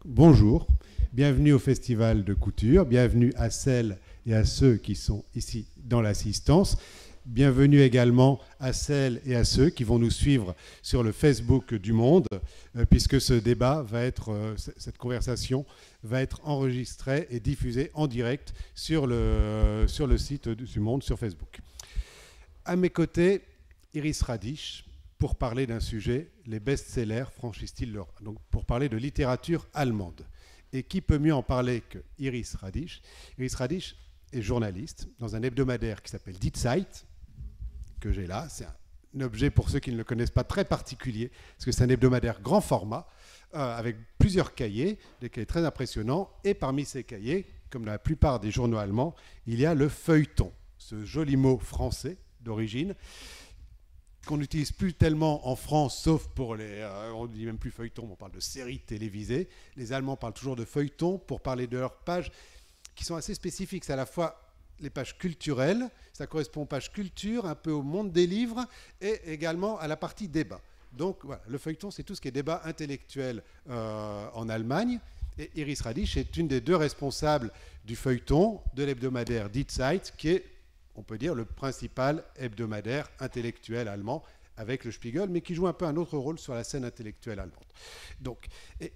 Bonjour, bienvenue au Festival de Couture, bienvenue à celles et à ceux qui sont ici dans l'assistance, bienvenue également à celles et à ceux qui vont nous suivre sur le Facebook du Monde, puisque ce débat va être, cette conversation va être enregistrée et diffusée en direct sur le site du Monde, sur Facebook. À mes côtés, Iris Radiš, pour parler d'un sujet, les best-sellers franchissent-ils leur... Donc pour parler de littérature allemande. Et qui peut mieux en parler que Iris Radiš? Iris Radiš est journaliste dans un hebdomadaire qui s'appelle Die Zeit, que j'ai là. C'est un objet, pour ceux qui ne le connaissent pas, très particulier, parce que c'est un hebdomadaire grand format, avec plusieurs cahiers, des cahiers très impressionnants. Et parmi ces cahiers, comme dans la plupart des journaux allemands, il y a le feuilleton, ce joli mot français d'origine, qu'on n'utilise plus tellement en France, sauf pour les... on ne dit même plus feuilleton, on parle de séries télévisées. Les Allemands parlent toujours de feuilleton pour parler de leurs pages qui sont assez spécifiques. C'est à la fois les pages culturelles, ça correspond aux pages culture, un peu au monde des livres, et également à la partie débat. Donc voilà, le feuilleton, c'est tout ce qui est débat intellectuel en Allemagne. Et Iris Radiš est une des deux responsables du feuilleton de l'hebdomadaire Die Zeit, qui est, on peut dire, le principal hebdomadaire intellectuel allemand avec le Spiegel, mais qui joue un peu un autre rôle sur la scène intellectuelle allemande. Donc,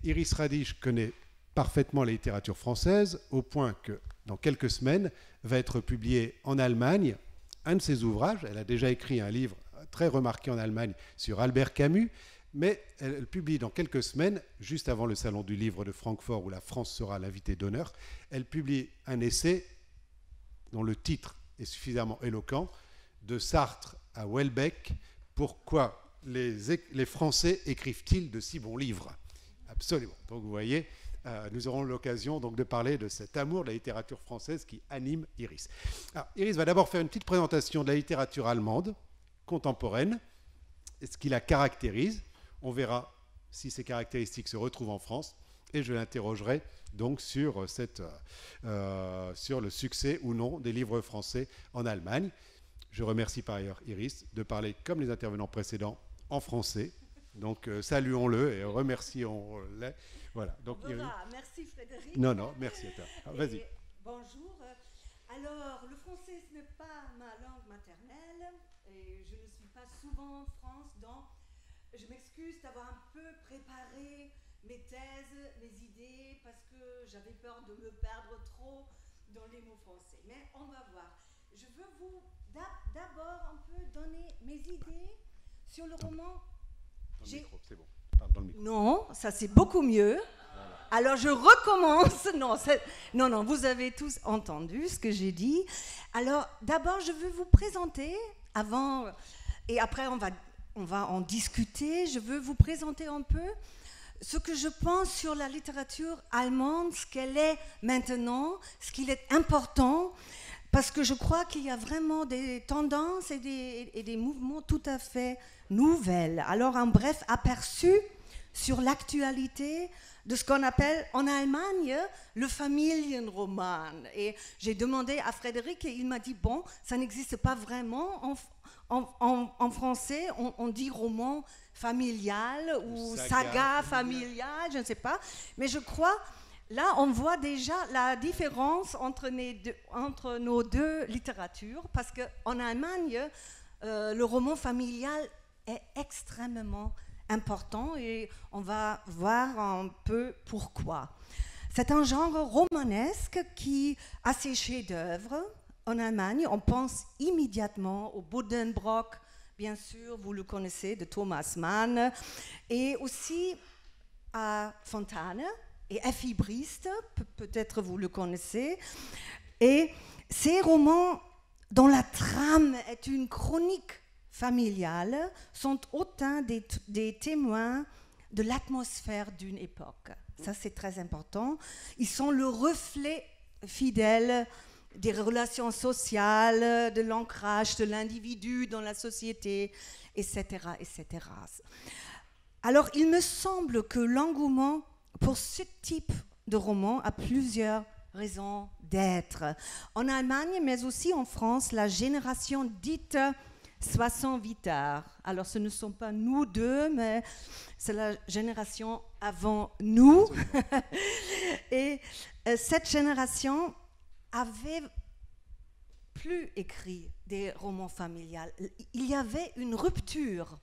Iris Radiš connaît parfaitement la littérature française, au point que, dans quelques semaines, va être publié en Allemagne un de ses ouvrages. Elle a déjà écrit un livre très remarqué en Allemagne sur Albert Camus, mais elle publie dans quelques semaines, juste avant le Salon du Livre de Francfort, où la France sera l'invité d'honneur, elle publie un essai dont le titre est suffisamment éloquent, de Sartre à Houellebecq, pourquoi les Français écrivent-ils de si bons livres? Absolument. Donc vous voyez, nous aurons l'occasion donc de parler de cet amour de la littérature française qui anime Iris. Alors, Iris va d'abord faire une petite présentation de la littérature allemande contemporaine, et ce qui la caractérise. On verra si ces caractéristiques se retrouvent en France, et je l'interrogerai donc sur le succès ou non des livres français en Allemagne. Je remercie par ailleurs Iris de parler, comme les intervenants précédents, en français. Donc saluons-le et remercions-le. Voilà. Donc, Iris... Merci Frédéric. Non, merci à toi. Vas-y. Bonjour. Alors, le français, ce n'est pas ma langue maternelle et je ne suis pas souvent en France, donc je m'excuse d'avoir un peu préparé mes thèses, mes idées, parce que j'avais peur de me perdre trop dans les mots français. Mais on va voir. Je veux vous d'abord un peu donner mes idées sur le roman. Dans le micro, c'est bon. Parle dans le micro. Non, ça c'est beaucoup mieux. Voilà. Alors je recommence. Non, vous avez tous entendu ce que j'ai dit. Alors d'abord, je veux vous présenter, avant, et après on va en discuter. Je veux vous présenter un peu ce que je pense sur la littérature allemande, ce qu'elle est maintenant, ce qu'il est important, parce que je crois qu'il y a vraiment des tendances et des mouvements tout à fait nouvelles. Alors, un bref aperçu sur l'actualité de ce qu'on appelle en Allemagne le Familienroman. Et j'ai demandé à Frédéric et il m'a dit, bon, ça n'existe pas vraiment en français, on dit roman familial ou saga familiale, je ne sais pas. Mais je crois, là, on voit déjà la différence entre nos deux littératures, parce qu'en Allemagne, le roman familial est extrêmement important et on va voir un peu pourquoi. C'est un genre romanesque qui a ses chefs-d'œuvre. En Allemagne, on pense immédiatement au Buddenbrock, bien sûr, vous le connaissez, de Thomas Mann, et aussi à Fontane et Effi Briest, peut-être vous le connaissez. Et ces romans dont la trame est une chronique familiale sont autant des témoins de l'atmosphère d'une époque. Ça, c'est très important. Ils sont le reflet fidèle des relations sociales, de l'ancrage de l'individu dans la société, etc., etc. Alors, il me semble que l'engouement pour ce type de roman a plusieurs raisons d'être. En Allemagne, mais aussi en France, la génération dite 68 heures. Alors, ce ne sont pas nous deux, mais c'est la génération avant nous. Et cette génération avait plus écrit des romans familiales. Il y avait une rupture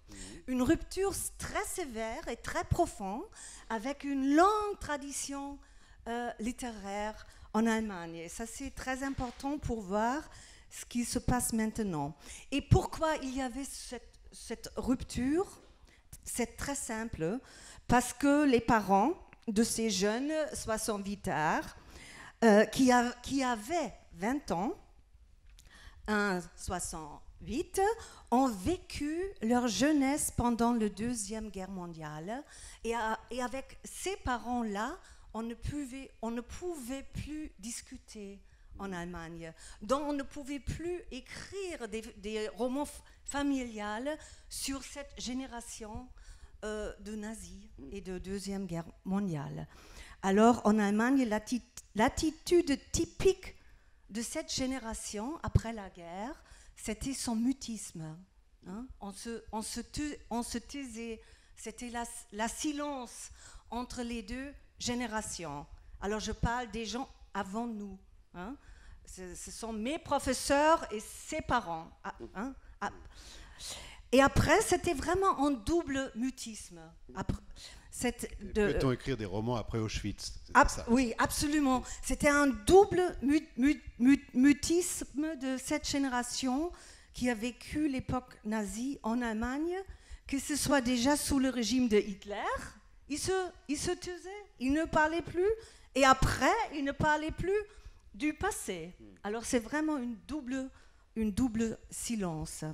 très sévère et très profonde avec une longue tradition littéraire en Allemagne. Et ça, c'est très important pour voir ce qui se passe maintenant. Et pourquoi il y avait cette rupture? C'est très simple, parce que les parents de ces jeunes 68 arts qui avaient 20 ans, 68, ont vécu leur jeunesse pendant la Deuxième Guerre mondiale. Et avec ces parents-là, on ne pouvait plus discuter en Allemagne. Donc on ne pouvait plus écrire des romans familiales sur cette génération de nazis et de Deuxième Guerre mondiale. Alors en Allemagne, l'attitude typique de cette génération après la guerre, c'était son mutisme. Hein? On se taisait, c'était la silence entre les deux générations. Alors je parle des gens avant nous. Hein? Ce sont mes professeurs et ses parents. Hein? Et après, c'était vraiment un double mutisme. Peut-on écrire des romans après Auschwitz? Ça. Oui, absolument. C'était un double mutisme de cette génération qui a vécu l'époque nazie en Allemagne, que ce soit déjà sous le régime de Hitler. Il se taisait, il ne parlait plus. Et après, il ne parlait plus du passé. Alors c'est vraiment une double silence.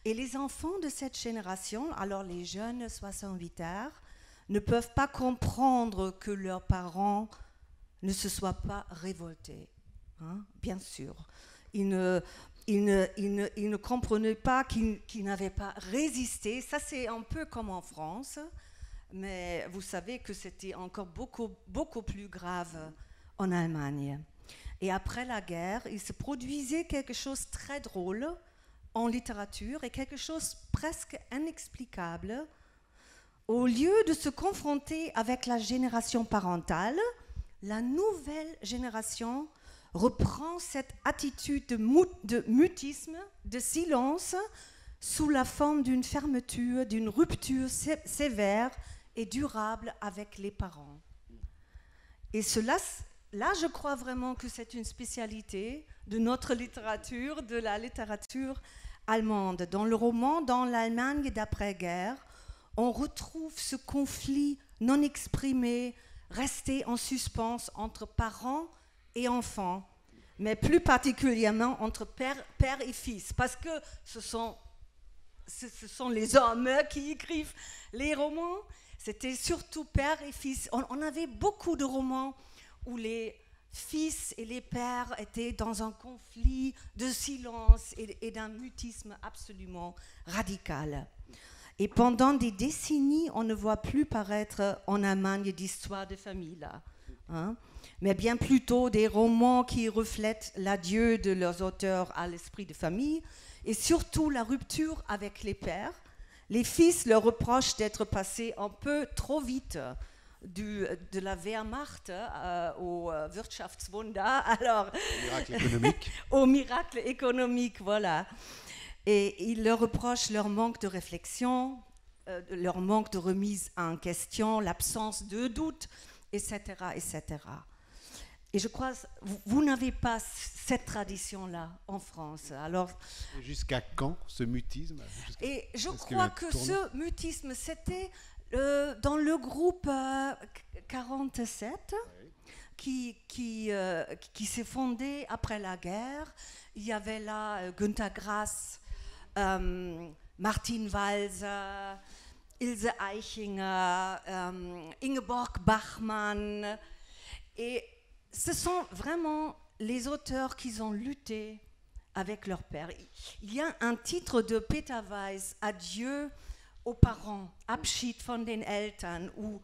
Et les enfants de cette génération, alors les jeunes 68 arts, ne peuvent pas comprendre que leurs parents ne se soient pas révoltés. Hein, bien sûr. Ils ne comprenaient pas qu'ils n'avaient pas résisté. Ça, c'est un peu comme en France. Mais vous savez que c'était encore beaucoup plus grave en Allemagne. Et après la guerre, il se produisait quelque chose de très drôle en littérature et quelque chose presque inexplicable. Au lieu de se confronter avec la génération parentale, la nouvelle génération reprend cette attitude de mutisme, de silence, sous la forme d'une fermeture, d'une rupture sévère et durable avec les parents. Et cela, là, je crois vraiment que c'est une spécialité de notre littérature, de la littérature allemande. Dans le roman, dans l'Allemagne d'après-guerre, on retrouve ce conflit non exprimé, resté en suspens entre parents et enfants, mais plus particulièrement entre père et fils, parce que ce sont les hommes qui écrivent les romans. C'était surtout père et fils. On avait beaucoup de romans où les fils et les pères étaient dans un conflit de silence et d'un mutisme absolument radical. Et pendant des décennies, on ne voit plus paraître en Allemagne d'histoires de famille, là, hein, mais bien plutôt des romans qui reflètent l'adieu de leurs auteurs à l'esprit de famille et surtout la rupture avec les pères. Les fils leur reprochent d'être passés un peu trop vite de la Wehrmacht au Wirtschaftswunder, alors miracle économique. Au miracle économique, voilà. Et ils leur reprochent leur manque de réflexion, leur manque de remise en question, l'absence de doute, etc., etc. Et je crois que vous n'avez pas cette tradition-là en France. Alors, et jusqu'à quand ce mutisme? Et je crois que ce mutisme, c'était dans le groupe 47, oui, qui s'est fondé après la guerre. Il y avait là Günter Grass, Martin Walser, Ilse Eichinger, Ingeborg Bachmann. Et ce sont vraiment les auteurs qui ont lutté avec leur père. Il y a un titre de Peter Weiss, Adieu aux parents, Abschied von den Eltern, où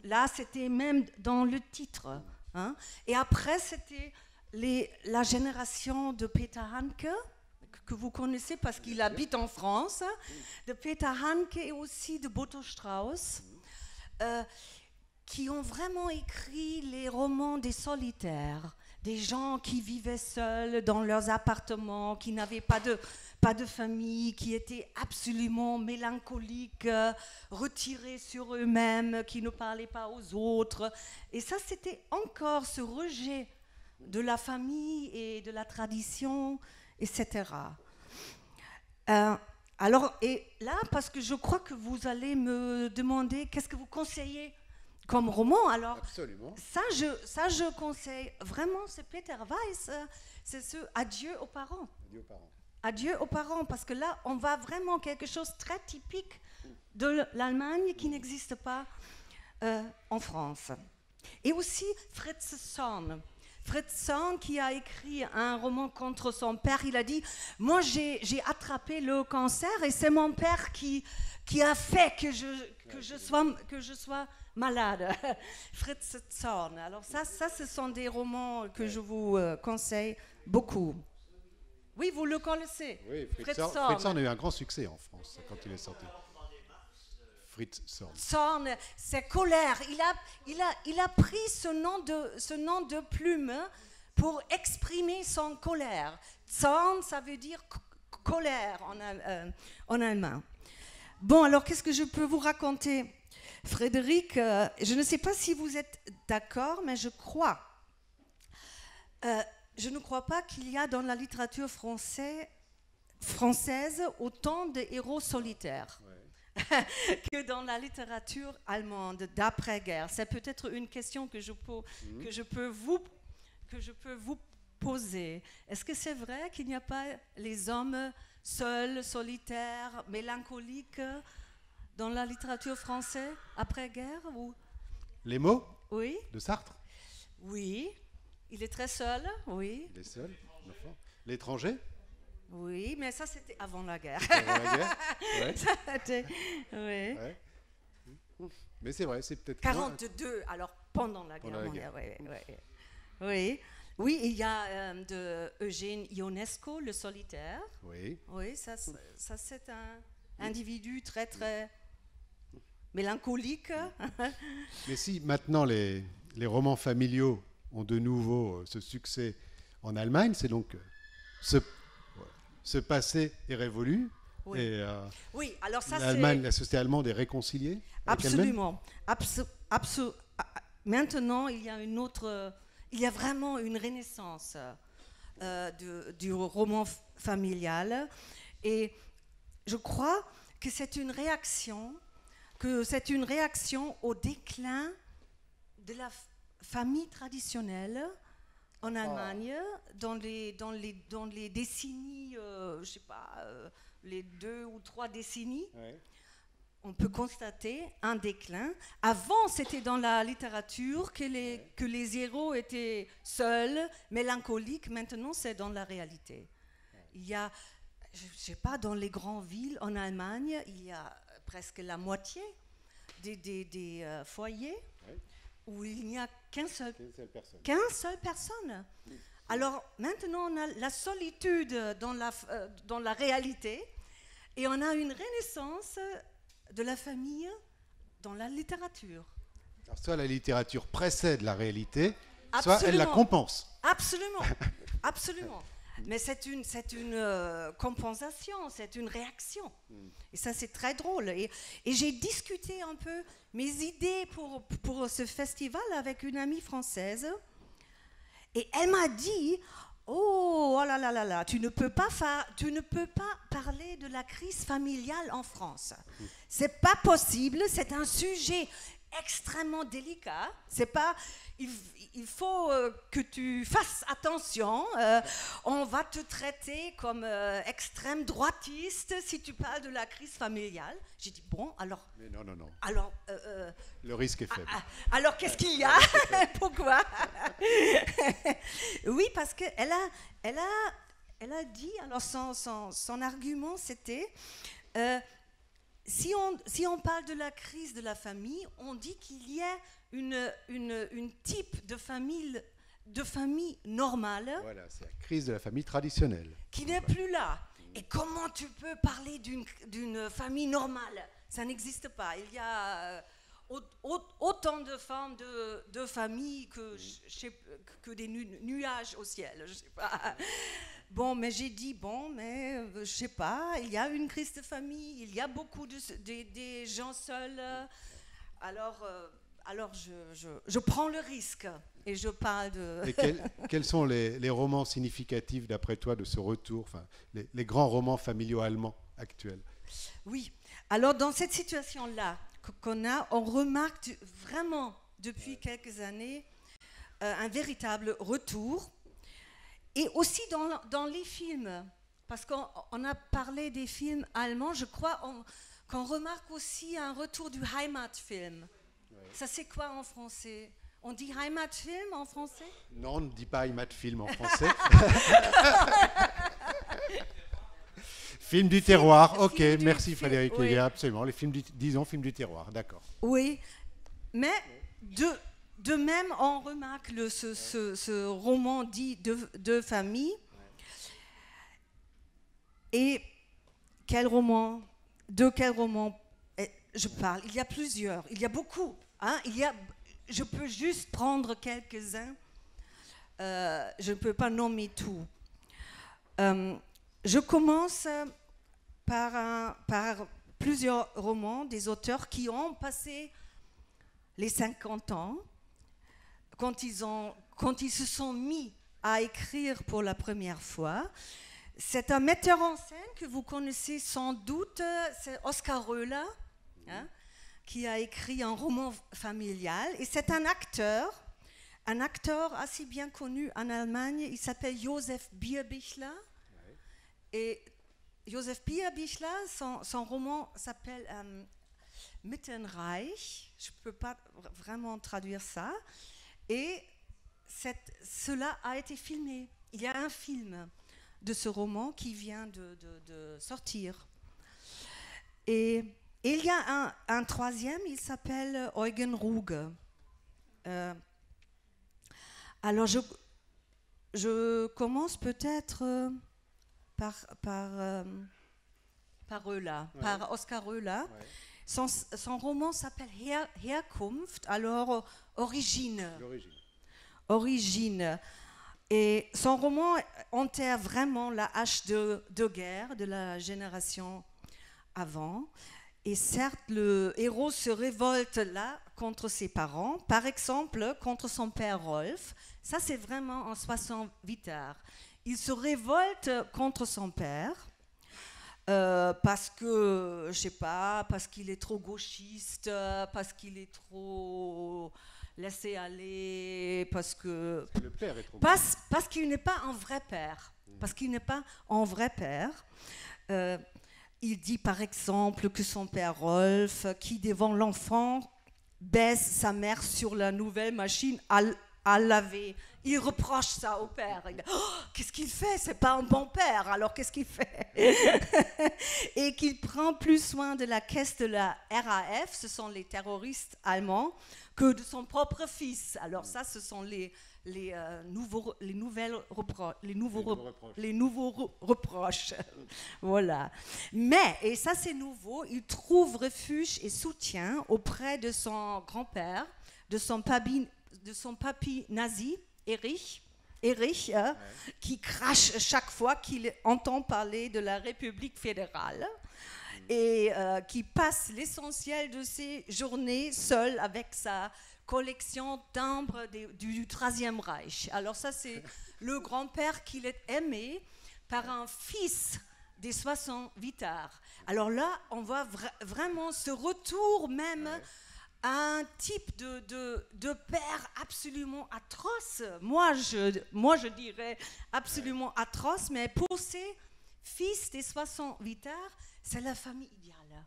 là c'était même dans le titre. Hein. Et après c'était la génération de Peter Handke, que vous connaissez parce qu'il habite en France, de Peter Handke et aussi de Boto Strauss. qui ont vraiment écrit les romans des solitaires, des gens qui vivaient seuls dans leurs appartements, qui n'avaient pas de famille, qui étaient absolument mélancoliques, retirés sur eux-mêmes, qui ne parlaient pas aux autres. Et ça, c'était encore ce rejet de la famille et de la tradition, etc. Alors, et là, parce que je crois que vous allez me demander qu'est-ce que vous conseillez comme roman. Alors, absolument. Ça, je conseille vraiment, c'est Peter Weiss, c'est ce Adieu aux parents. Adieu aux parents. Adieu aux parents, parce que là, on va vraiment quelque chose de très typique de l'Allemagne qui n'existe pas en France. Et aussi Fritz Zorn. Fritz Zorn qui a écrit un roman contre son père, il a dit « Moi, j'ai attrapé le cancer et c'est mon père qui a fait que je sois malade. » Fritz Zorn. Alors ça, ce sont des romans que je vous conseille beaucoup. Oui, vous le connaissez. Oui, Fritz Zorn a eu un grand succès en France quand il est sorti. Fritz Zorn. Zorn, c'est colère. Il a pris ce nom de plume pour exprimer son colère. Zorn, ça veut dire colère en allemand. Bon, alors qu'est-ce que je peux vous raconter? Frédéric, je ne sais pas si vous êtes d'accord, mais je ne crois pas qu'il y a dans la littérature française autant de héros solitaires. Ouais. que dans la littérature allemande d'après-guerre. C'est peut-être une question que je peux vous poser. Est-ce que c'est vrai qu'il n'y a pas les hommes seuls, solitaires, mélancoliques dans la littérature française après-guerre ou... Les mots? Oui. De Sartre? Oui. Il est très seul, oui. Il est seul, enfin. L'étranger? Oui, mais ça, c'était avant la guerre. Avant la guerre, ouais. Oui. Ouais. Mais c'est vrai, c'est peut-être... 42, alors pendant la guerre mondiale. Oui. Oui, il y a de Eugène Ionesco, le solitaire. Oui. Oui, ça c'est un individu très, très mélancolique. Mais si maintenant les romans familiaux ont de nouveau ce succès en Allemagne, c'est donc ce passé est révolu. Oui. Et oui, alors ça l'Allemagne, la société allemande est réconciliée avec absolument. Maintenant, il y a vraiment une renaissance du roman familial, et je crois que c'est une réaction au déclin de la famille traditionnelle en Allemagne dans les décennies, je sais pas, les 2 ou 3 décennies. Ouais. On peut constater un déclin. Avant, c'était dans la littérature que les héros étaient seuls, mélancoliques. Maintenant, c'est dans la réalité. Il y a, je ne sais pas, dans les grandes villes en Allemagne, il y a presque la moitié des foyers où il n'y a qu'une seule personne. Alors, maintenant, on a la solitude dans la réalité, et on a une renaissance de la famille dans la littérature. Alors, soit la littérature précède la réalité, absolument, soit elle la compense. Absolument, absolument. Mais c'est une compensation, c'est une réaction. Et ça, c'est très drôle. Et j'ai discuté un peu mes idées pour ce festival avec une amie française. Et elle m'a dit... Oh là là là là, tu ne peux pas parler de la crise familiale en France. C'est pas possible, c'est un sujet extrêmement délicat. Il faut que tu fasses attention. On va te traiter comme extrême droitiste si tu parles de la crise familiale. J'ai dit bon, alors. Mais non. Alors. Le risque est faible. Alors qu'est-ce qu'il y a? Pourquoi? Oui, parce que elle a dit. Alors son argument c'était. Si on parle de la crise de la famille, on dit qu'il y a une type de famille normale. Voilà, c'est la crise de la famille traditionnelle. Qui n'est plus là. Et comment tu peux parler d'une famille normale? Ça n'existe pas. Il y a autant de formes de famille que des nuages au ciel, je sais pas. Bon, mais j'ai dit, je sais pas, il y a une crise de famille, il y a beaucoup des gens seuls, alors je prends le risque et je parle de... Et quels sont les romans significatifs, d'après toi, de ce retour, enfin, les grands romans familiaux allemands actuels? Oui, alors dans cette situation-là qu'on a, on remarque vraiment depuis quelques années un véritable retour. Et aussi dans les films, parce qu'on a parlé des films allemands, je crois qu'on remarque aussi un retour du Heimatfilm. Ouais. Ça c'est quoi en français? On dit Heimatfilm en français? Non, on ne dit pas Heimatfilm en français. Film du terroir, ok, merci Frédéric Léger, absolument. Les films disons films du terroir, d'accord. Oui, mais de même, on remarque ce roman dit de famille. Et de quel roman je parle? Il y a plusieurs, il y a beaucoup. Hein, je peux juste prendre quelques-uns. Je ne peux pas nommer tout. Je commence par plusieurs romans des auteurs qui ont passé les 50 ans. Quand ils se sont mis à écrire pour la première fois, c'est un metteur en scène que vous connaissez sans doute, c'est Oskar Röhler, hein, qui a écrit un roman familial. Et c'est un acteur assez bien connu en Allemagne, il s'appelle Josef Bierbichler. Ouais. Et Josef Bierbichler, son roman s'appelle Mittenreich, je ne peux pas vraiment traduire ça. Et cela a été filmé. Il y a un film de ce roman qui vient de sortir. Et il y a un troisième, il s'appelle Eugen Ruge. Alors je commence peut-être par Röhler, ouais. Par Oskar Röhler. Ouais. Son roman s'appelle Herkunft, alors origine. Et son roman enterre vraiment la hache de guerre de la génération avant. Et certes, le héros se révolte là contre ses parents, par exemple contre son père Rolf. Ça, c'est vraiment en 68 heures. Il se révolte contre son père. Parce que, je sais pas, parce qu'il est trop gauchiste, parce qu'il est trop laissé aller, parce que... Le père est trop parce qu'il n'est pas un vrai père. Parce qu'il n'est pas un vrai père. Il dit par exemple que son père Rolf, qui devant l'enfant baise sa mère sur la nouvelle machine à laver. Il reproche ça au père. Il dit, qu'est-ce qu'il fait? C'est pas un bon père, alors qu'est-ce qu'il fait? Et qu'il prend plus soin de la caisse de la RAF, ce sont les terroristes allemands, que de son propre fils. Alors ça, ce sont les nouveaux reproches. Voilà. Mais, et ça c'est nouveau, il trouve refuge et soutien auprès de son grand-père, de son papy nazi, Erich, qui crache chaque fois qu'il entend parler de la République fédérale et qui passe l'essentiel de ses journées seul avec sa collection timbres du Troisième Reich. Alors ça, c'est le grand-père qu'il est aimé par un fils des 68 heures. Alors là, on voit vraiment ce retour même un type de père absolument atroce. Moi, je dirais absolument atroce, mais pour ces fils des 68 heures, c'est la famille idéale.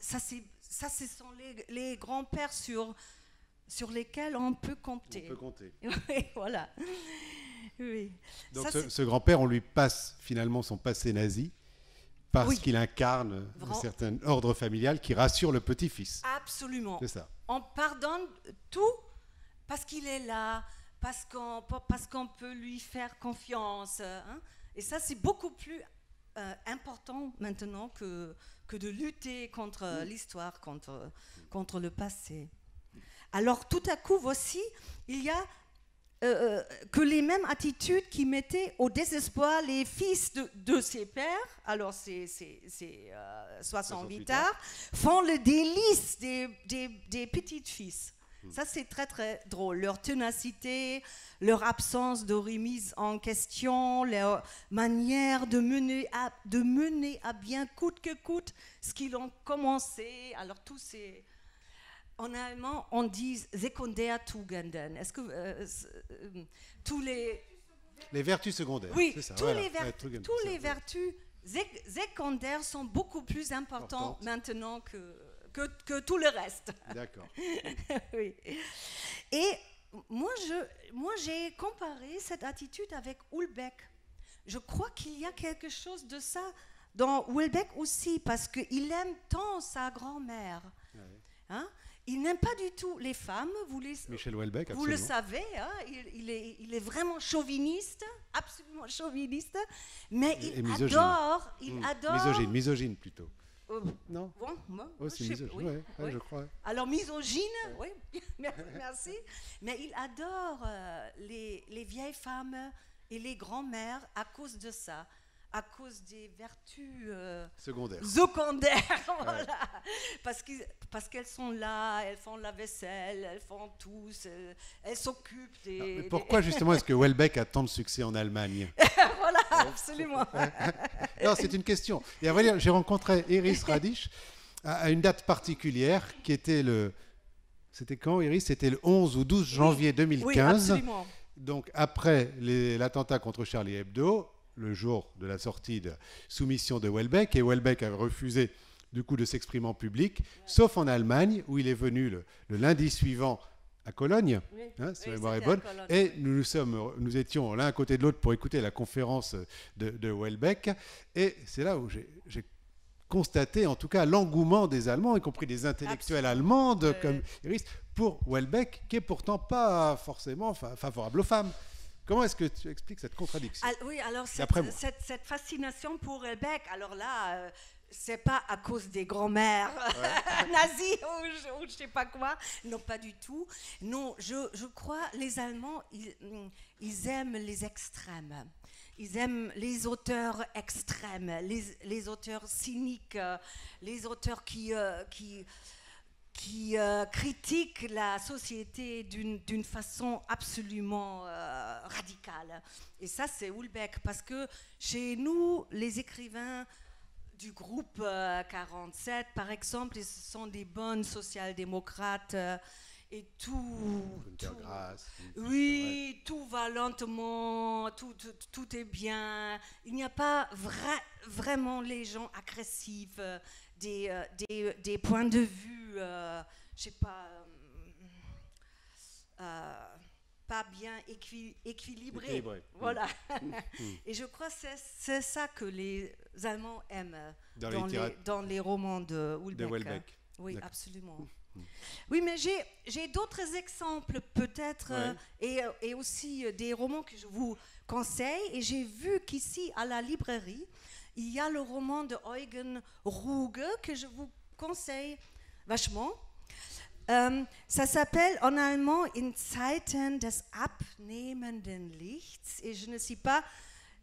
Ça, ce sont les grands-pères sur lesquels on peut compter. On peut compter. Oui, voilà. Oui. Donc ce grand-père, on lui passe finalement son passé nazi, parce qu'il incarne un certain ordre familial qui rassure le petit-fils. Absolument. C'est ça. On pardonne tout parce qu'il est là, parce qu'on peut lui faire confiance. Hein. Et ça, c'est beaucoup plus important maintenant que de lutter contre l'histoire, contre le passé. Alors tout à coup, voici, il y a que les mêmes attitudes qui mettaient au désespoir les fils de ses pères, alors c'est 68 ans, font le délice des petites fils. Ça, c'est très, très drôle. Leur ténacité, leur absence de remise en question, leur manière de mener à bien coûte que coûte ce qu'ils ont commencé. Alors, tous ces... En allemand, on dit Sekundärtugenden. Est-ce que tous les... Les vertus secondaires. Oui, c'est ça, tous voilà. les vertus secondaires sont beaucoup plus importantes maintenant que tout le reste. D'accord. Oui. Et moi, j'ai comparé cette attitude avec Houellebecq. Je crois qu'il y a quelque chose de ça dans Houellebecq aussi, parce qu'il aime tant sa grand-mère. Ouais. Hein? Il n'aime pas du tout les femmes. Michel Houellebecq, absolument. Vous le savez, hein? il est vraiment chauviniste, absolument chauviniste, mais il adore... Misogyne plutôt. Non. Bon, c'est misogyne, oui, oui. Je crois. Alors misogyne, oui, merci. Mais il adore les vieilles femmes et les grands-mères à cause de ça, à cause des vertus secondaires. Voilà. Parce qu'elles sont là, elles font la vaisselle, elles font tout, elles s'occupent des... Mais pourquoi justement est-ce que Houellebecq a tant de succès en Allemagne? Voilà, absolument. Non, c'est une question. Et à vrai dire, j'ai rencontré Iris Radish à une date particulière qui était le... C'était quand, Iris? C'était le 11 ou 12 janvier 2015. Oui, absolument. Donc après l'attentat contre Charlie Hebdo, le jour de la sortie de Soumission de Houellebecq, et Houellebecq a refusé du coup de s'exprimer en public, sauf en Allemagne, où il est venu le lundi suivant à Cologne, si ma mémoire est bonne, et nous étions l'un à côté de l'autre pour écouter la conférence de Houellebecq, et c'est là où j'ai constaté en tout cas l'engouement des Allemands, y compris des intellectuels allemandes comme Iris, pour Houellebecq, qui est pourtant pas forcément favorable aux femmes. Comment est-ce que tu expliques cette contradiction? Oui, alors cette fascination pour Houellebecq, alors là, c'est pas à cause des grands-mères nazies ou je sais pas quoi, non, pas du tout. Non, je crois les Allemands, ils aiment les extrêmes. Ils aiment les auteurs extrêmes, les auteurs cyniques, les auteurs qui critiquent la société d'une façon absolument radicale. Et ça, c'est Houellebecq, parce que chez nous, les écrivains du groupe 47, par exemple, ils sont des bonnes social-démocrates et tout va lentement, tout est bien. Il n'y a pas vraiment les gens agressifs, des points de vue, je sais pas, pas bien équilibrés. Voilà. Et je crois que c'est ça que les Allemands aiment dans les romans de Houellebecq. Oui, absolument. Oui, mais j'ai d'autres exemples peut-être, et aussi des romans que je vous conseille. Et j'ai vu qu'ici, à la librairie, il y a le roman de Eugen Ruge que je vous conseille vachement. Ça s'appelle en allemand In Zeiten des abnehmenden Lichts. Et je ne sais pas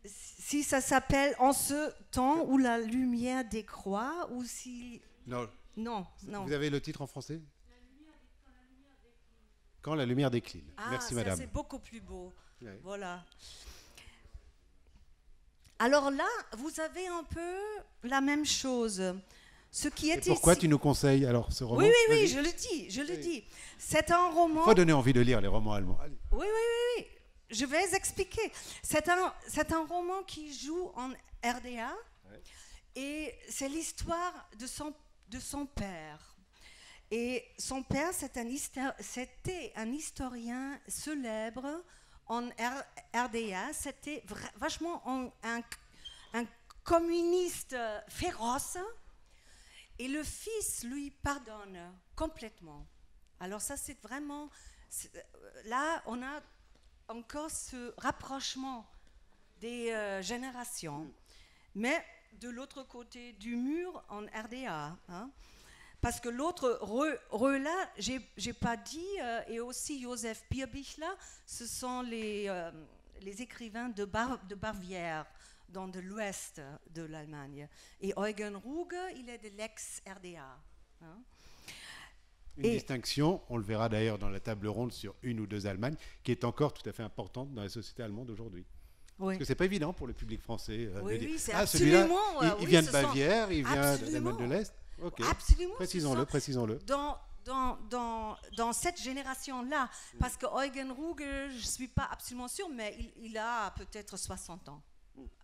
si ça s'appelle En ce temps où la lumière décroît ou si... Non. Vous avez le titre en français? Quand la lumière décline. Merci, madame. C'est beaucoup plus beau. Oui. Voilà. Alors là, vous avez un peu la même chose. Ce qui est pourquoi tu nous conseilles alors ce roman? Oui, je le dis. C'est un roman... Il faut donner envie de lire les romans allemands. Allez. Oui. Je vais expliquer. C'est un roman qui joue en RDA, et c'est l'histoire de son père. Et son père, c'était un historien célèbre en RDA. C'était vachement un communiste féroce. Et le fils lui pardonne complètement. Alors ça, c'est vraiment... Là, on a encore ce rapprochement des générations. Mais de l'autre côté du mur en RDA. Hein. Parce que l'autre là, j'ai pas dit, et aussi Josef Bierbichler, ce sont les écrivains de Bavière, dans l'ouest de l'Allemagne. Et Eugen Ruge, il est de l'ex-RDA. Hein. Une distinction, on le verra d'ailleurs dans la table ronde sur une ou deux Allemagnes, qui est encore tout à fait importante dans la société allemande aujourd'hui. Oui. Parce que c'est pas évident pour le public français. Oui, c'est absolument. Il vient de Bavière, il vient de l'Allemagne de l'Est. Okay. Absolument. Précisons-le. Dans cette génération-là, parce que Eugen Ruge, je ne suis pas absolument sûre, mais il a peut-être 60 ans.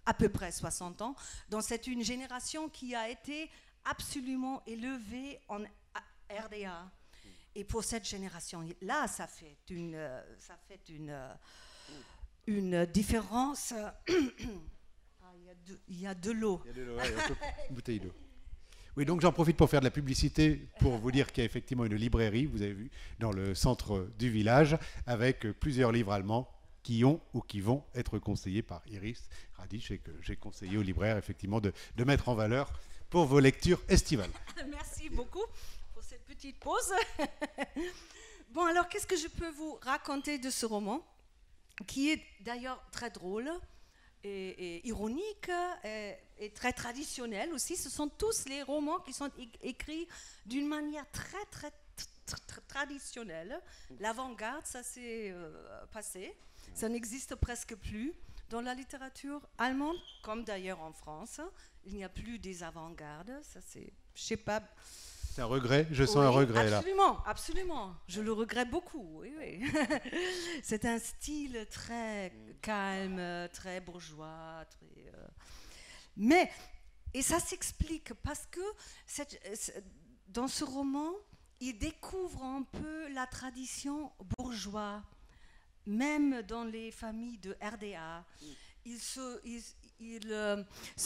À peu près 60 ans. Donc c'est une génération qui a été absolument élevée en RDA. Et pour cette génération-là, ça fait une différence. Il y a de l'eau. Il y a de l'eau, une bouteille d'eau. Oui, donc j'en profite pour faire de la publicité, pour vous dire qu'il y a effectivement une librairie, vous avez vu, dans le centre du village, avec plusieurs livres allemands qui ont ou qui vont être conseillés par Iris Radic et que j'ai conseillé aux libraires effectivement de mettre en valeur pour vos lectures estivales. Merci beaucoup pour cette petite pause. Bon, alors qu'est-ce que je peux vous raconter de ce roman, qui est d'ailleurs très drôle et ironique et très traditionnel aussi. Ce sont tous les romans qui sont écrits d'une manière très, très, très traditionnelle. L'avant-garde, ça s'est passé. Ça n'existe presque plus dans la littérature allemande, comme d'ailleurs en France. Il n'y a plus des avant-gardes. Ça, c'est, je sais pas. C'est un regret. Je sens un regret absolument, là. Absolument. Je le regrette beaucoup. Oui. C'est un style très calme, très bourgeois, très. Mais et ça s'explique parce que dans ce roman, il découvre un peu la tradition bourgeoise. Même dans les familles de RDA, ce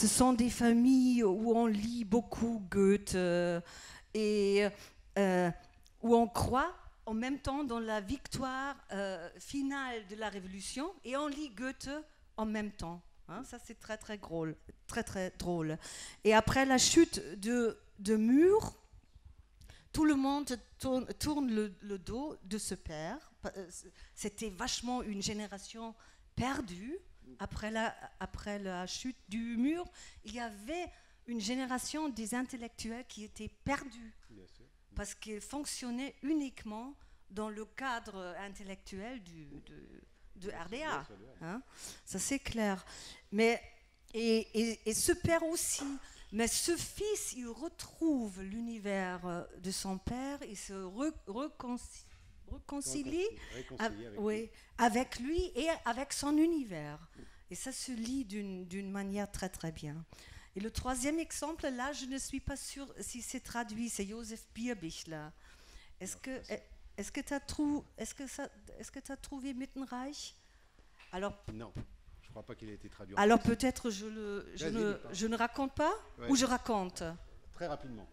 sont des familles où on lit beaucoup Goethe et où on croit en même temps dans la victoire finale de la Révolution et on lit Goethe en même temps. Hein, ça, c'est très, très drôle, très, très drôle. Et après la chute de Mur, tout le monde tourne le dos de ce père. C'était vachement une génération perdue. Après la chute du mur, il y avait une génération des intellectuels qui étaient perdus parce qu'ils fonctionnaient uniquement dans le cadre intellectuel de RDA. Hein, ça, c'est clair. Mais, et ce père aussi. Mais ce fils, il retrouve l'univers de son père, il se réconcilie avec lui et avec son univers. Et ça se lit d'une manière très très bien. Et le troisième exemple, là, je ne suis pas sûre si c'est traduit, c'est Josef Bierbichler. Est-ce que tu as trouvé Mittenreich? Alors, non. Je ne crois pas qu'il ait été traduit. Alors peut-être je ne raconte pas ou je raconte? Très rapidement.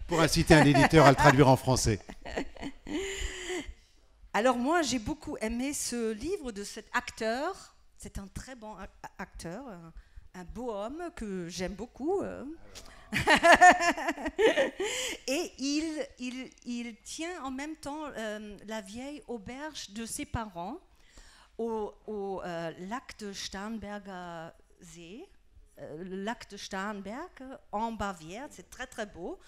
Pour inciter un éditeur à le traduire en français. Alors moi j'ai beaucoup aimé ce livre de cet acteur. C'est un très bon acteur, un beau homme que j'aime beaucoup. Et il tient en même temps la vieille auberge de ses parents au lac de Starnberger See, le lac de Starnberg en Bavière. C'est très très beau.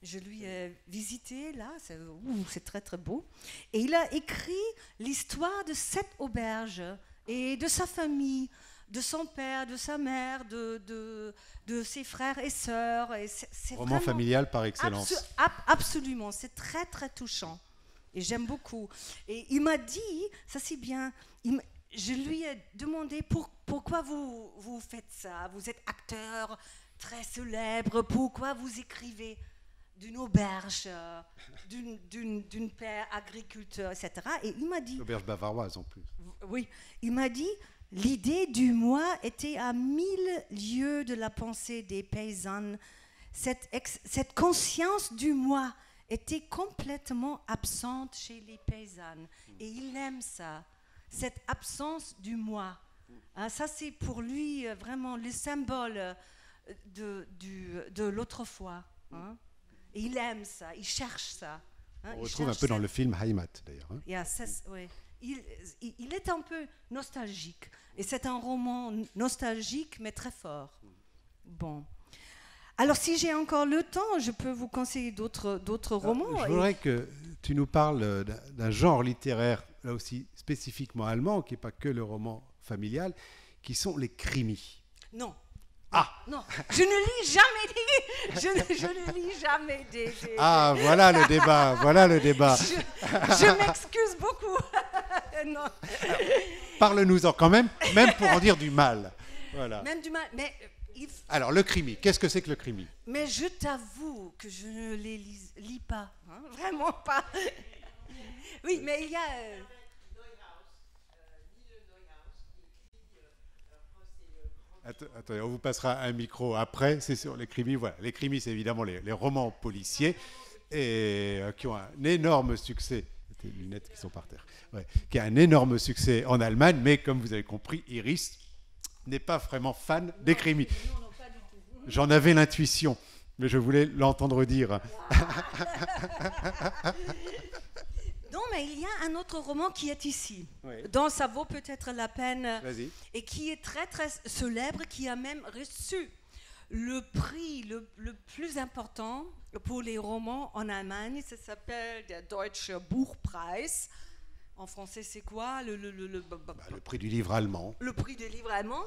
Je lui ai visité là, c'est très très beau. Et il a écrit l'histoire de cette auberge et de sa famille, de son père, de sa mère, de ses frères et sœurs. Et c'est roman familial par excellence. Absolument, c'est très très touchant. Et j'aime beaucoup. Et il m'a dit, ça c'est bien, je lui ai demandé pourquoi vous faites ça. Vous êtes acteur très célèbre, pourquoi vous écrivez d'une auberge, d'une père agriculteur, etc. Et il m'a dit... L'auberge bavaroise en plus. Oui, il m'a dit, l'idée du moi était à 1000 lieues de la pensée des paysannes. Cette conscience du moi était complètement absente chez les paysannes. Et il aime ça, cette absence du moi. Hein, ça, c'est pour lui vraiment le symbole de l'autrefois. Hein. Et il aime ça, il cherche ça. Hein, on retrouve un peu dans le film Heimat, d'ailleurs. Hein. Yeah, ouais. Il est un peu nostalgique. Et c'est un roman nostalgique, mais très fort. Bon. Alors, si j'ai encore le temps, je peux vous conseiller d'autres romans. Je voudrais que tu nous parles d'un genre littéraire, là aussi spécifiquement allemand, qui n'est pas que le roman familial, qui sont les krimis. Non. Ah non, je ne lis jamais je ne lis jamais des Ah, voilà le débat, voilà le débat. Je m'excuse beaucoup. Non. Parle-nous-en quand même pour en dire du mal. Voilà. Même du mal, mais... Alors, le krimi, qu'est-ce que c'est que le krimi? Mais je t'avoue que je ne les lis pas, hein, vraiment pas. Oui, mais il y a... Attendez, on vous passera un micro après, c'est sur les krimis. Voilà, les krimis, c'est évidemment les romans policiers et qui ont un énorme succès. Les lunettes qui sont par terre. Ouais, qui a un énorme succès en Allemagne, mais comme vous avez compris, Iris n'est pas vraiment fan des krimis. Non, pas du tout. J'en avais l'intuition, mais je voulais l'entendre dire. Non, mais il y a un autre roman qui est ici, Oui. dont ça vaut peut-être la peine, Vas-y. et qui est très très célèbre, qui a même reçu le prix le plus important pour les romans en Allemagne. Ça s'appelle der Deutsche Buchpreis. En français, c'est quoi Le prix du livre allemand. Le prix du livre allemand,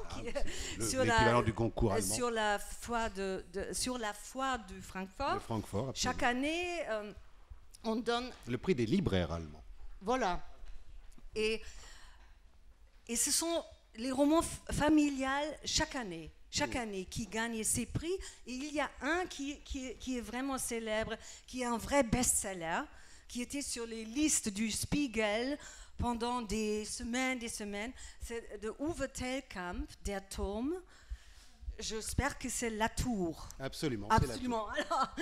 l'équivalent du Goncourt allemand. sur la foire de Francfort. De Francfort, absolument. Chaque année, on donne... Le prix des libraires allemands. Voilà. Et ce sont les romans familiales chaque année qui gagnent ces prix. Et il y a un qui est vraiment célèbre, qui est un vrai best-seller, qui était sur les listes du Spiegel pendant des semaines. C'est de Uwe Tellkamp, Der Turm. J'espère que c'est La Tour. Absolument. Absolument. Alors,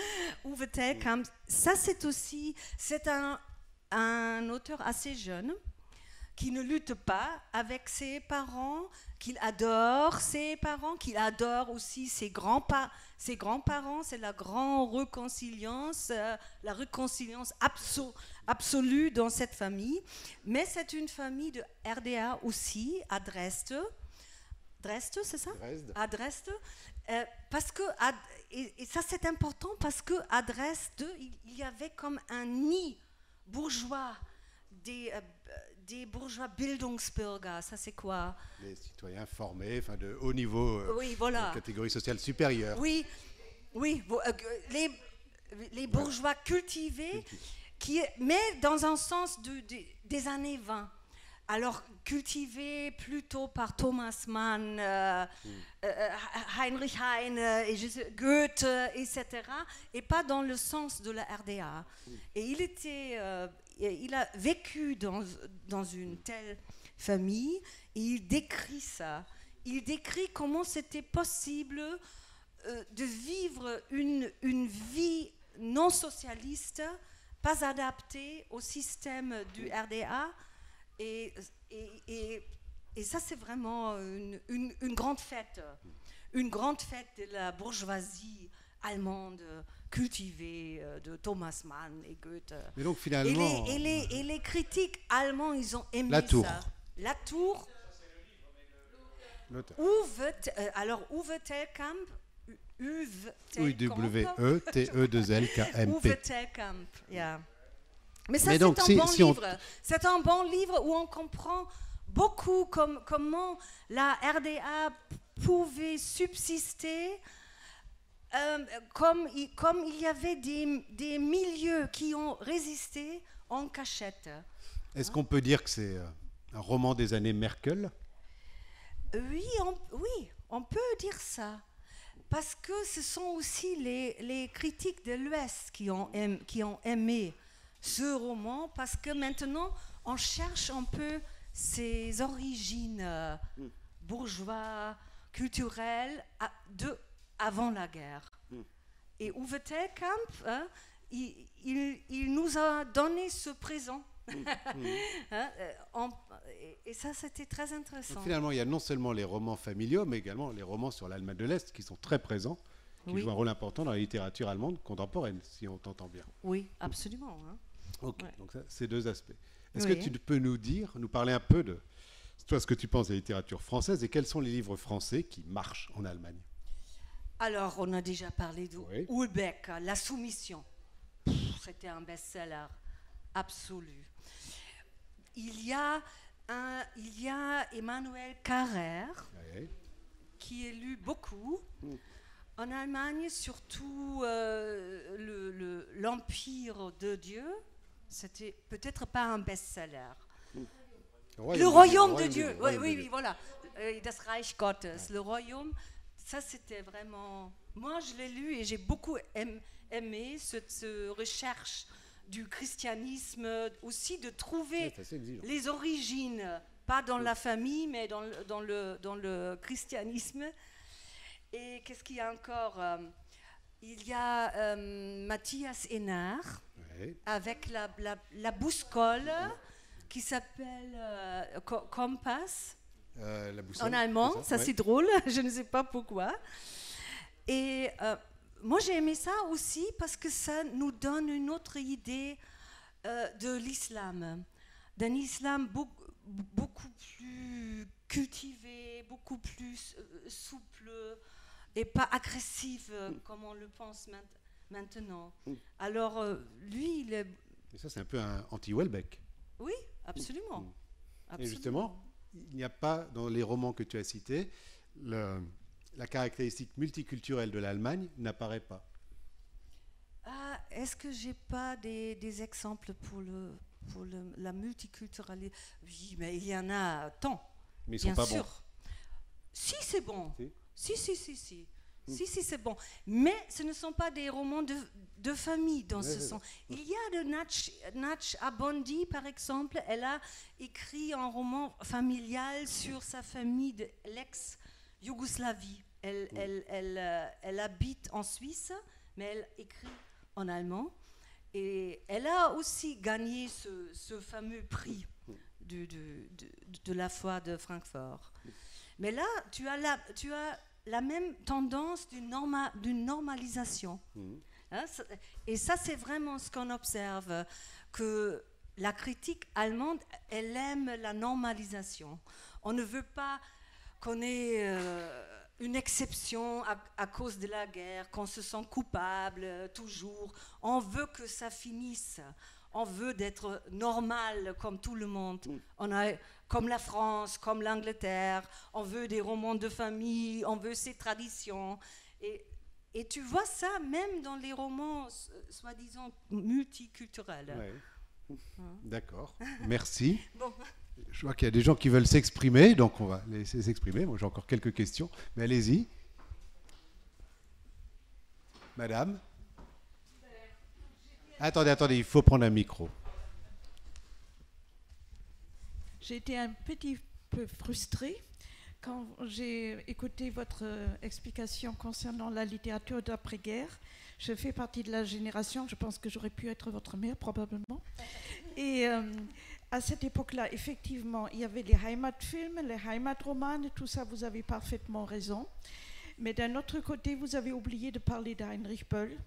Uwe Tellkamp, ça c'est un auteur assez jeune qui ne lutte pas avec ses parents, qu'il adore ses parents, qu'il adore aussi ses grands-parents. C'est la grande réconciliance, la réconciliance absolue dans cette famille. Mais c'est une famille de RDA aussi, à Dresde. Dresde, c'est ça? Dresde. À Dresde. Parce que, et ça c'est important, parce qu'à Dresde, il y avait comme un nid bourgeois, des bourgeois Bildungsbürger, ça c'est quoi? Les citoyens formés, enfin de haut niveau, oui, voilà. de catégorie sociale supérieure. Oui, les bourgeois cultivés, mais dans un sens des années 20. Alors, cultivés plutôt par Thomas Mann, Heinrich Heine, Goethe, etc., et pas dans le sens de la RDA. Et il a vécu dans une telle famille, et il décrit ça. Il décrit comment c'était possible de vivre une vie non socialiste, pas adaptée au système du RDA. Et ça, c'est vraiment une grande fête. Une grande fête de la bourgeoisie allemande cultivée de Thomas Mann et Goethe. Mais donc finalement... Et les critiques allemands, ils ont aimé La Tour. ça. La Tour. Uwe Tellkamp. U-W-E-T-E-2-L-K-M-P. Uwe Tellkamp, yeah. Mais ça, donc, c'est un bon livre. on... C'est un bon livre où on comprend beaucoup comment la RDA pouvait subsister, comme il y avait des milieux qui ont résisté en cachette. Est-ce qu'on peut dire que c'est un roman des années Merkel? Oui, on peut dire ça. Parce que ce sont aussi les critiques de l'Ouest qui ont aimé ce roman, parce que maintenant, on cherche un peu ses origines bourgeois, culturelles, avant la guerre. Et Uwe Tellkamp, il nous a donné ce présent Hein, et ça, c'était très intéressant. Donc, finalement, il y a non seulement les romans familiaux, mais également les romans sur l'Allemagne de l'Est qui sont très présents, qui jouent un rôle important dans la littérature allemande contemporaine, si on t'entend bien. Oui, absolument. Hein. Ok, donc ça, c'est deux aspects. Est-ce que tu peux nous parler un peu de toi, ce que tu penses de la littérature française et quels sont les livres français qui marchent en Allemagne? Alors, on a déjà parlé de Houellebecq, La Soumission. C'était un best-seller absolu. Il y a Emmanuel Carrère, qui est lu beaucoup. En Allemagne, surtout l'Empire de Dieu, c'était peut-être pas un best-seller. Le royaume de Dieu, oui, voilà. Das Reich Gottes, le royaume, ça c'était vraiment... Moi, je l'ai lu et j'ai beaucoup aimé cette recherche du christianisme, aussi de trouver les origines, pas dans la famille, mais dans le christianisme. Et qu'est-ce qu'il y a encore? Il y a Matthias Hénard, avec la boussole qui s'appelle Kompass, la boussole, en allemand. Ça c'est drôle, je ne sais pas pourquoi. Et moi j'ai aimé ça aussi parce que ça nous donne une autre idée de l'islam, d'un islam beaucoup plus cultivé, beaucoup plus souple et pas agressif comme on le pense maintenant. Alors lui, il est... Et ça c'est un peu un anti-Houellebecq. Oui, absolument. Et justement, il n'y a pas dans les romans que tu as cités la caractéristique multiculturelle de l'Allemagne n'apparaît pas. Est-ce que j'ai pas des exemples pour la multiculturalité? Oui, mais il y en a tant. Mais ils ne sont pas bons. Si, c'est bon. Si, c'est bon. Mais ce ne sont pas des romans de famille dans ce sens. Il y a de Natch Abondi, par exemple. Elle a écrit un roman familial sur sa famille de l'ex-Yougoslavie. Elle habite en Suisse, mais elle écrit en allemand. Et elle a aussi gagné ce fameux prix de la foi de Francfort. Mais là, tu as la même tendance d'une normalisation. Hein, et ça, c'est vraiment ce qu'on observe, que la critique allemande, elle aime la normalisation. On ne veut pas qu'on ait une exception à cause de la guerre, qu'on se sent coupable toujours. On veut que ça finisse. On veut d'être normal comme tout le monde. Comme la France, comme l'Angleterre. On veut des romans de famille, on veut ces traditions. Et tu vois ça même dans les romans soi-disant multiculturels. Ouais. D'accord, merci. Bon. Je vois qu'il y a des gens qui veulent s'exprimer, donc on va les laisser s'exprimer. Moi, j'ai encore quelques questions, mais allez-y. Madame? Attendez, il faut prendre un micro. J'ai été un petit peu frustrée quand j'ai écouté votre explication concernant la littérature d'après-guerre. Je fais partie de la génération, je pense que j'aurais pu être votre mère probablement. Et à cette époque-là, effectivement, il y avait les Heimatfilms, les Heimatromane, tout ça, vous avez parfaitement raison. Mais d'un autre côté, vous avez oublié de parler d'Heinrich Böll,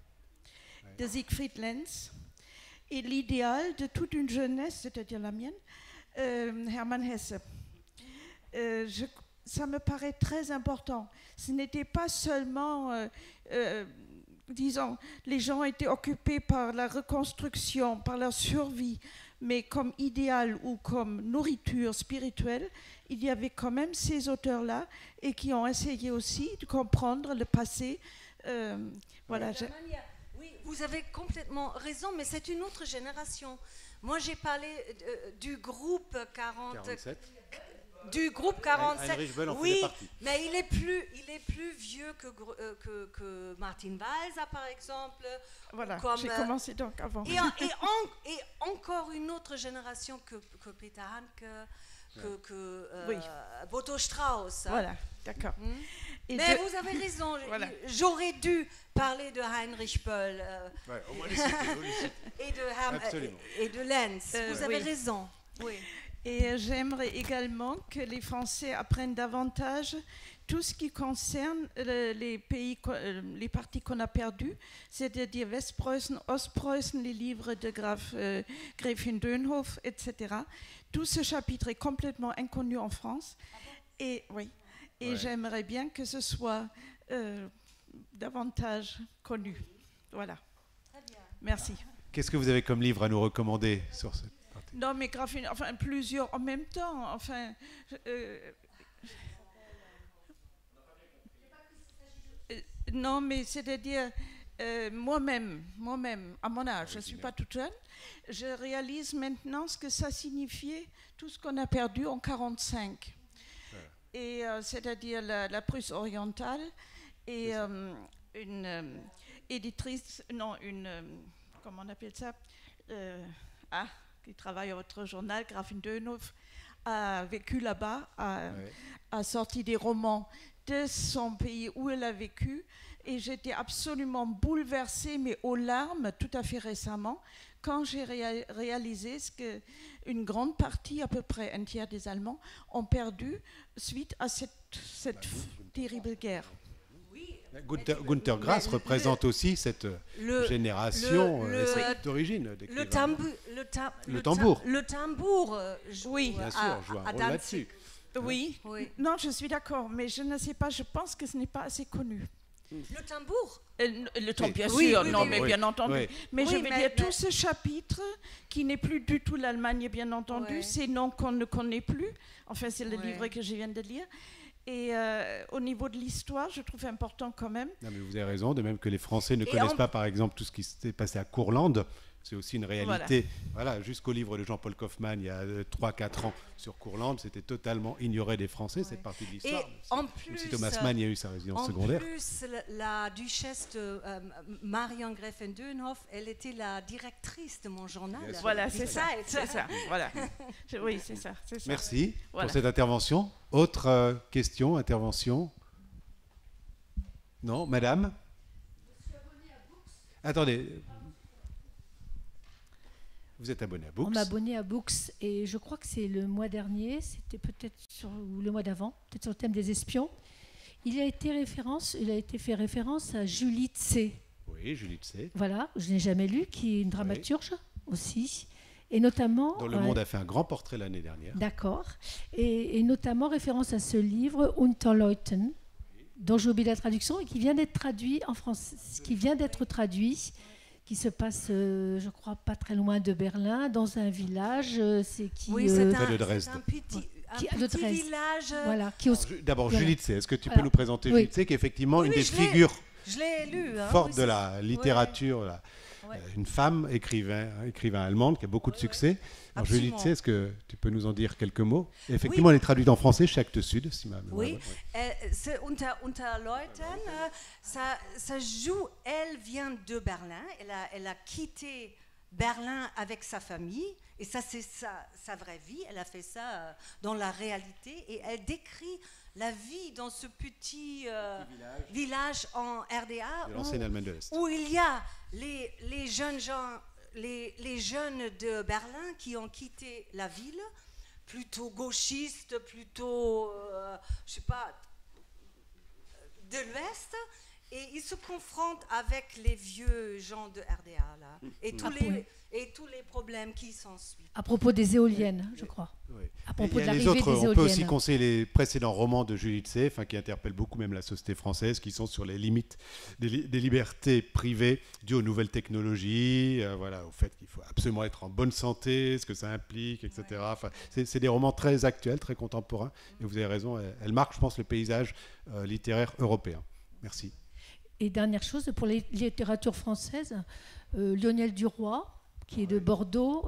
de Siegfried Lenz, et l'idéal de toute une jeunesse, c'est-à-dire la mienne, Hermann Hesse. Ça me paraît très important. Ce n'était pas seulement, disons, les gens étaient occupés par la reconstruction, par leur survie, mais comme idéal ou comme nourriture spirituelle, il y avait quand même ces auteurs-là et qui ont essayé aussi de comprendre le passé. Voilà. Oui, vous avez complètement raison, mais c'est une autre génération. Moi, j'ai parlé du groupe 47. Du groupe 47, oui, mais il est plus vieux que Martin Walser, par exemple. Voilà, j'ai commencé donc avant. Et encore une autre génération que Peter Handke, que Boto Strauss. Voilà, d'accord. Mais vous avez raison, Voilà. j'aurais dû parler de Heinrich Böll Ouais, au moins les citer, vous les citez. Absolument. et de Lenz. Vous avez oui. raison. Oui. Et j'aimerais également que les Français apprennent davantage tout ce qui concerne les parties qu'on a perdues, c'est-à-dire Westpreußen, Ostpreußen, les livres de Gräfin Dönhoff, etc. Tout ce chapitre est complètement inconnu en France. Et, oui, et j'aimerais bien que ce soit davantage connu. Voilà. Très bien. Merci. Qu'est-ce que vous avez comme livre à nous recommander sur cette partie? Non, mais enfin plusieurs en même temps. Enfin, non, mais c'est-à-dire moi-même, à mon âge, je ne suis pas toute jeune, je réalise maintenant ce que ça signifiait, tout ce qu'on a perdu en 1945. Et c'est-à-dire la Prusse orientale et une éditrice, non, comment on appelle ça, qui travaille à votre journal, Gräfin Dönhoff, a vécu là-bas, a sorti des romans de son pays où elle a vécu, et j'étais absolument bouleversée, mais aux larmes, tout à fait récemment, quand j'ai réalisé ce qu'une grande partie, à peu près un tiers des Allemands, ont perdu suite à cette terrible guerre. Günter Grass représente aussi cette génération d'origine. Le tambour. Le tambour joue, bien sûr, joue un rôle là-dessus. Oui. Non, je suis d'accord, mais je ne sais pas, je pense que ce n'est pas assez connu. Le tambour. Le tambour, bien Oui, sûr, oui, non, oui, mais oui. bien entendu. Oui. Mais Oui, je veux mais- dire, tout ce chapitre, qui n'est plus du tout l'Allemagne, bien entendu, Ouais. ces noms qu'on ne connaît plus. Enfin, c'est le Ouais. livre que je viens de lire. Et au niveau de l'histoire, je trouve important quand même. Non, mais vous avez raison, de même que les Français ne Et connaissent en- pas, par exemple, tout ce qui s'est passé à Courlande. C'est aussi une réalité. Voilà, jusqu'au livre de Jean-Paul Kaufmann, il y a 3-4 ans, sur Courlande, c'était totalement ignoré des Français, cette partie de Et l'histoire. en Même plus, si Thomas Mann y a eu sa résidence en secondaire. plus, la duchesse de Marion Gräfin Dönhoff, elle était la directrice de mon journal. Bien sûr. Voilà, c'est ça. Besides. C'est ça, voilà. Oui, c'est ça. Merci Voilà. pour cette intervention. Autre question, intervention? Non, madame? Attendez. Vous êtes abonné à Books. On m'a abonné à Books et je crois que c'est le mois dernier, c'était peut-être ou le mois d'avant, peut-être sur le thème des espions. Il a été fait référence à Julie Tse. Oui, Julie Tse. Voilà, je n'ai jamais lu, qui est une dramaturge aussi, et notamment. Dont Le Monde a fait un grand portrait l'année dernière. D'accord, et notamment référence à ce livre Unterleuten, dont j'ai oublié la traduction et qui vient d'être traduit en français, qui se passe, je crois, pas très loin de Berlin, dans un village. Oui, c'est Près de un Dresde. petit village. Voilà, D'abord, Voilà. Julie Tse, est-ce que tu peux Voilà. nous présenter Oui. Julie Tse, qui est effectivement Oui, une oui, des je l'ai- figures Je l'ai lu. Hein, fortes oui, de c'est- la littérature, une femme écrivain allemande qui a beaucoup de succès. Alors, Julie Absolument. Tse, est-ce que tu peux nous en dire quelques mots? Effectivement, elle est traduite en français chez Actes Sud, si ma mémoire est Oui, bonne. c'est Unterleuten, ça joue, elle vient de Berlin, elle a quitté Berlin avec sa famille, et ça c'est sa vraie vie, elle a fait ça dans la réalité, et elle décrit la vie dans ce petit village en RDA De l'ancienne Allemagne de l'Est. où il y a les jeunes gens, les jeunes de Berlin qui ont quitté la ville, plutôt gauchistes, plutôt, je sais pas, de l'Ouest, et ils se confrontent avec les vieux gens de RDA, là, et tous les problèmes qui s'en suivent. à propos des éoliennes, je crois. Oui. À propos Et il y de a les l'arrivée autres, des on peut aussi éoliennes. conseiller les précédents romans de Julie Tse, qui interpellent beaucoup même la société française, qui sont sur les limites des libertés privées dues aux nouvelles technologies, au fait qu'il faut absolument être en bonne santé, ce que ça implique, etc. Enfin, c'est des romans très actuels, très contemporains, et vous avez raison, elle marque, je pense, le paysage littéraire européen. Merci. Et dernière chose, pour les littératures françaises, Lionel Duroy, qui est de Bordeaux,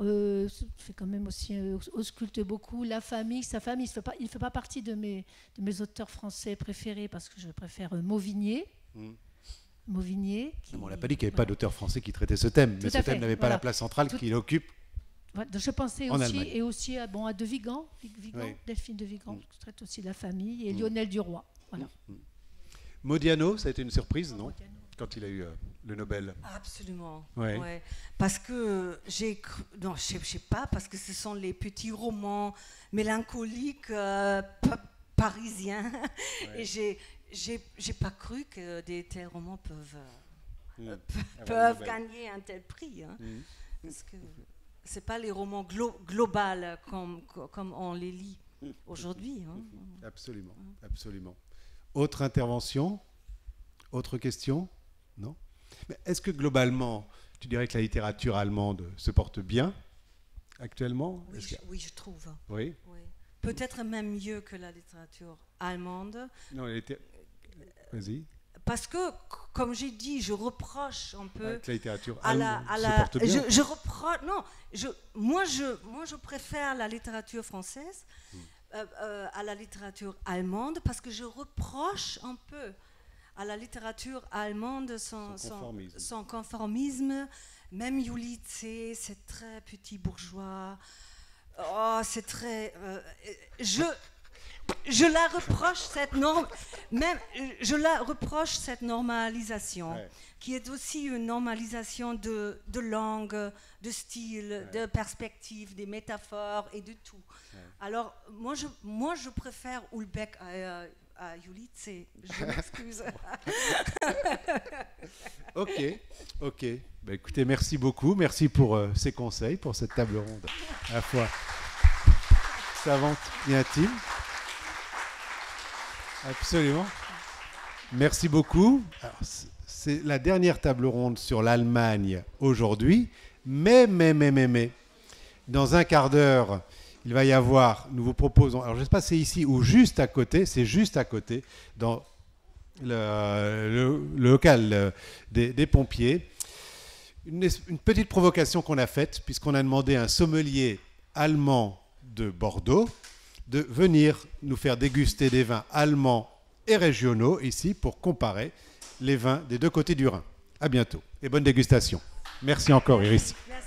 fait quand même aussi, ausculte beaucoup la famille, sa famille. Il ne fait pas partie de mes auteurs français préférés, parce que je préfère Mauvigné. Mauvigné. On n'a pas dit qu'il n'y avait pas d'auteur français qui traitait ce thème, mais Tout ce à thème fait, n'avait pas voilà. la place centrale qu'il occupe. Voilà, donc je pensais En aussi, Allemagne. et aussi à De Vigan, Oui. Delphine De Vigan, qui traite aussi de la famille, et Lionel Duroy. Voilà. Modiano, ça a été une surprise, non? Quand il a eu le Nobel. Absolument. Ouais. Ouais. Parce que j'ai cru, non, je sais pas, parce que ce sont les petits romans mélancoliques parisiens, Ouais. et j'ai pas cru que des tels romans peuvent Avoir le Nobel. gagner un tel prix, hein. Mhm. Parce que c'est pas les romans globaux comme on les lit aujourd'hui, hein. Absolument, absolument. Autre intervention? Autre question? Non? Mais est-ce que globalement, tu dirais que la littérature allemande se porte bien actuellement? Oui, Est-ce que- oui, je trouve. Oui. Oui. Peut-être même mieux que la littérature allemande. Non, vas-y. Parce que, comme j'ai dit, je reproche un peu Que la littérature à la, allemande se porte bien. je reproche. Non, moi, je préfère la littérature française à la littérature allemande parce que je reproche un peu à la littérature allemande son conformisme. Même Ulisse, c'est très petit bourgeois. Oh, c'est très. Je la reproche cette normalisation, Ouais. qui est aussi une normalisation de langue, de style, de perspective, des métaphores et de tout. Ouais. Alors, moi, je préfère Houellebecq à Ulisse. Je m'excuse. Ok. Bah, écoutez, merci beaucoup. Merci pour ces conseils, pour cette table ronde à la fois savante et intime. Absolument. Merci beaucoup. Alors, c'est la dernière table ronde sur l'Allemagne aujourd'hui. Mais, dans un quart d'heure, il va y avoir, nous vous proposons, alors je ne sais pas si c'est ici ou juste à côté, c'est juste à côté, dans le local des pompiers, une petite provocation qu'on a faite, puisqu'on a demandé à un sommelier allemand de Bordeaux de venir nous faire déguster des vins allemands et régionaux ici pour comparer les vins des deux côtés du Rhin. À bientôt et bonne dégustation. Merci encore, Iris. Merci.